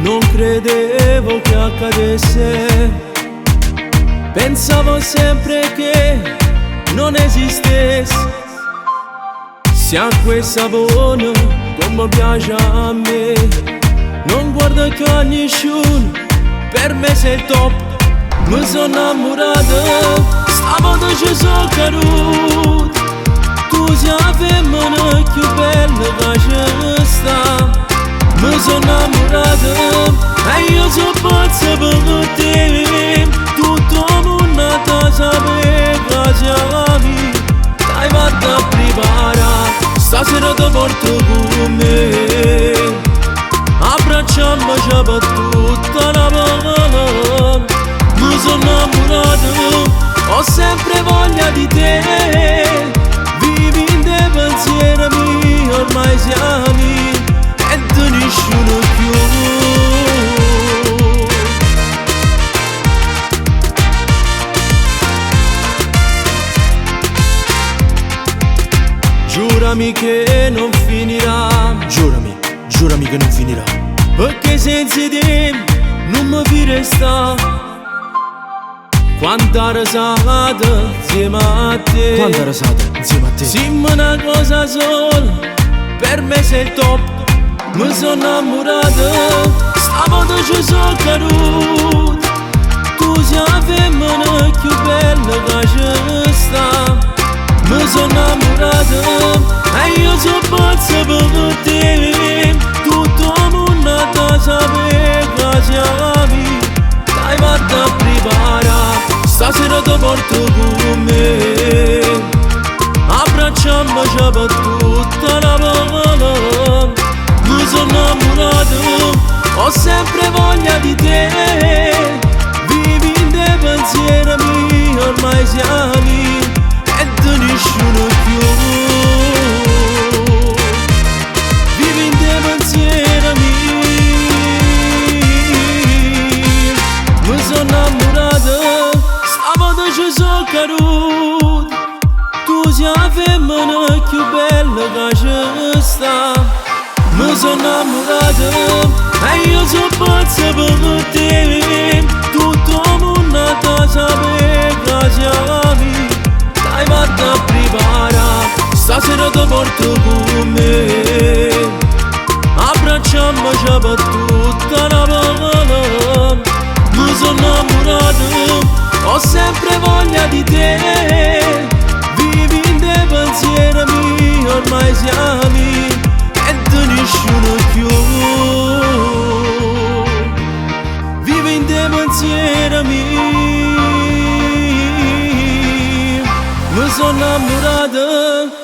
Non credevo che accadesse, pensavo sempre che non esistesse. Se acqua e sapone come piace a me, non guardo più a nessuno, per me sei il top. Mi sono innamorato, stavo deciso caduto. Tu sei la femmina più bella che c'è sta. Mi sono innamorato e io sono pazzo per te. Tutto il mondo sapeva che siamo. Dai vado a preparare, stasera ti porto con me. Abbracciamoci per tutta la vita. Mi sono innamorato, ho sempre voglia di te. Vivi in te pensieri miei, ormai siamo e di nessuno più. Giurami che non finirà, giurami che non finirà. perché senza te non mi fi resta. Quanta risata insieme a te, Quanta risata insieme a te. siamo una cosa sola, per me sei il top. Mi sono innamorato, stavo deciso caduto. Tu sei la femmina più bella che c'è sta. Mi sono innamorato e io sono pazzo per te. Tutto il mondo sapeva che siamo. Dai vado a preparare, stasera ti porto con me. Abbracciamoci per tutta la vita. Mi sono innamorato, ho sempre voglia di te. Vivi in te pensieri miei, ormai siamo e di nessuno più. Vivi in te pensieri miei. Mi sono innamorato, stavo deciso caduto. Tu sei la femmina più bella che c'è sta. Mi sono innamorato e io sono pazzo per te. Tutto il mondo sapeva che siamo. Dai vado a preparare, stasera ti porto con me. Abbracciamoci per tutta la vita. Mi sono innamorato, ho sempre voglia di te. Vivi in te pensieri miei, ormai siamo e di nessuno più. Vivi in te pensieri miei. Mi sono innamorato.